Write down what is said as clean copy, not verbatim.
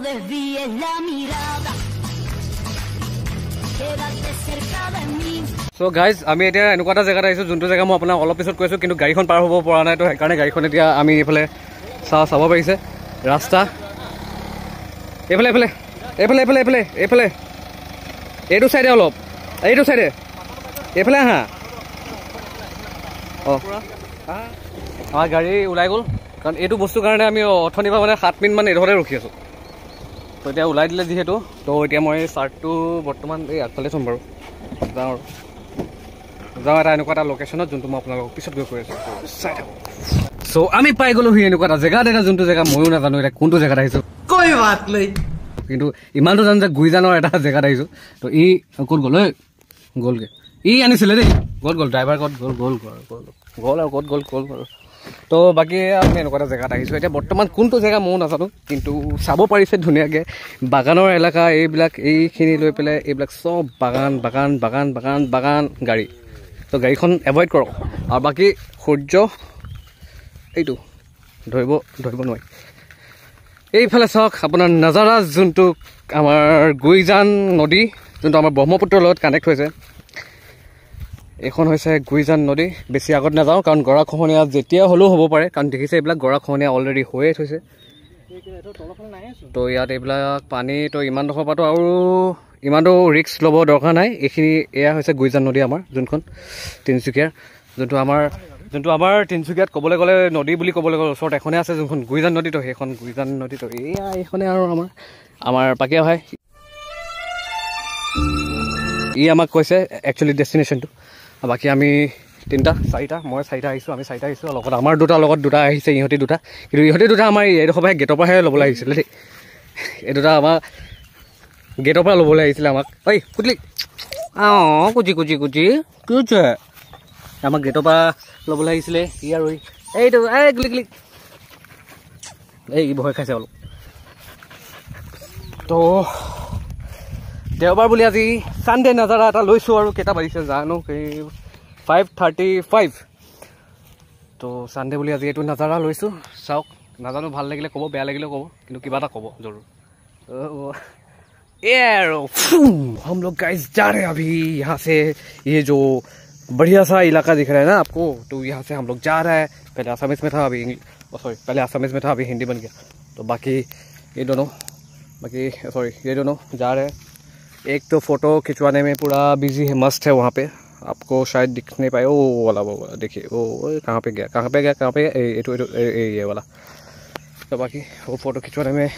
desvíes la mirada. Quédate cerca de mí. So guys, আমি এতিয়া এনেকুৱা এটা জেগাত আহিছো যোনটো জেগা মই আপোনাক অলপ পিছত কৈছো কিন্তু গাড়ীখন পাৰ হ'ব পৰা নাই তো সেইকাৰণে গাড়ীখন এতিয়া আমি এইফালে চাব পাৰিছে ৰাস্তা এইফালে এইফালে এইফালে এইফালে এইফালে এইফালে এইটো চাইডে অলপ এইটো চাইডে এইফালে আহা আমাৰ গাড়ী ওলাই গ'ল কাৰণ এইটো বস্তুৰ কাৰণে আমি অথনিৰ পৰা মানে 7 মিনিট মান এইডোখৰতে ৰখি আছোঁ তো এতিয়া ওলাই দিলে যিহেতু তো এতিয়া মই চাৰ্টটো বৰ্তমান এই আগফালে থ'ম বাৰু যাওঁ এটা এনেকুৱা এটা লোকেশ্যনত যোনটো মই আপোনালোকক পিছত গৈ কৈ আছোঁ চাই থাকক চ' আমি পাই গ'লোহি এনেকুৱা এটা জেগাত এটা যোনটো জেগা ময়ো নাজানো এতিয়া কোনটো জেগাত আহিছোঁ কৈ বাত লৈ কিন্তু ইমানটো জানো যে গুইজানৰ এটা জেগাত আহিছোঁ তো ই ক'ত গ'ল ঐ গ'লগৈ ই আনিছিলে দেই গ'ল ড্ৰাইভাৰ ক'ত গ'ল আৰু ক'ত গ'ল তো বাকী আমি এনেকুৱা এটা জেগাত আহিছোঁ এতিয়া বৰ্তমান কোনটো জেগা ময়ো নাজানো কিন্তু চাব পাৰিছে ধুনীয়াকৈ বাগানৰ এলেকা এইবিলাক এইখিনি লৈ পেলাই এইবিলাক চব বাগান গাড়ী তো গাড়ীখন এভইড কৰক আৰু বাকী সূৰ্য এইটো ধৰিব নোৱাৰি এইফালে চাওক আপোনাৰ নাজাৰা যোনটো আমাৰ গুইজান নদী যোনটো আমাৰ ব্ৰহ্মপুত্ৰৰ লগত কানেক্ট হৈছে এইখন হৈছে গুইজান নদী বেছি আগত নাযাওঁ কাৰণ গৰাখহনীয়া যেতিয়া হ'লেও হ'ব পাৰে কাৰণ দেখিছে এইবিলাক গৰাখহনীয়া অলৰেডি হৈয়ে থৈছে তো ইয়াত এইবিলাক পানী তো ইমানডোখৰ পৰাতো আৰু ইমানটো ৰিস্ক ল'ব দৰকাৰ নাই এইখিনি এয়া হৈছে গুইজান নদী আমাৰ যোনখন তিনিচুকীয়াৰ যোনটো আমাৰ তিনিচুকীয়াত ক'বলৈ গ'লে নদী বুলি ক'বলৈ গ'লে ওচৰত এখনে আছে যোনখন গুইজান নদী তো সেইখন গুইজান নদী তো এইখনে আৰু আমাৰ পাকিয়া ভাই ই আমাক কৈছে একচুৱেলি ডেষ্টিনেশ্যনটো বাকী আমি মই চাৰিটা আহিছোঁ আমি চাৰিটা আহিছোঁ লগত আমাৰ দুটা আহিছে ইহঁতি দুটা কিন্তু ইহঁতি দুটা আমাৰ এইডোখৰ পৰা গেটৰ পৰাহে ল'বলৈ আহিছিলে দেই এই দুটা আমাৰ গেটৰ পৰা ল'বলৈ আহিছিলে আমাক ঐ কুটলি কুচি কি হৈছে আমাক গেটৰ পৰা ল'বলৈ আহিছিলে ই আৰু এইটো ক্লিক এই ভয় খাইছে অলপ তো দেওবাৰ বুলি আজি ছানডে নাজাৰা এটা লৈছোঁ আৰু কেইটা বাজিছে জানো 5:35 তো ছানডে বুলি আজি এইটো নাজাৰা লৈছোঁ চাওক নাজানো ভাল লাগিলে ক'ব বেয়া লাগিলে ক'ব কিন্তু কিবা এটা ক'ব জৰুৰ हम लोग गाइस जा रहे हैं अभी यहाँ से ये जो बढ़िया सा इलाका दिख रहा है ना आपको तो यहाँ से हम लोग जा रहा है पहले असमीज में था अभी पहले असमीज में था अभी हिंदी बन गया तो बाकी ये दोनों जा रहे हैं एक तो फ़ोटो खिंचवाने में पूरा बिजी है मस्त है वहाँ पे आपको शायद दिख नहीं पाए वो वाला देखिए वो कहाँ पे गया ये वाला तो बाकी वो फ़ोटो खिंचवाने में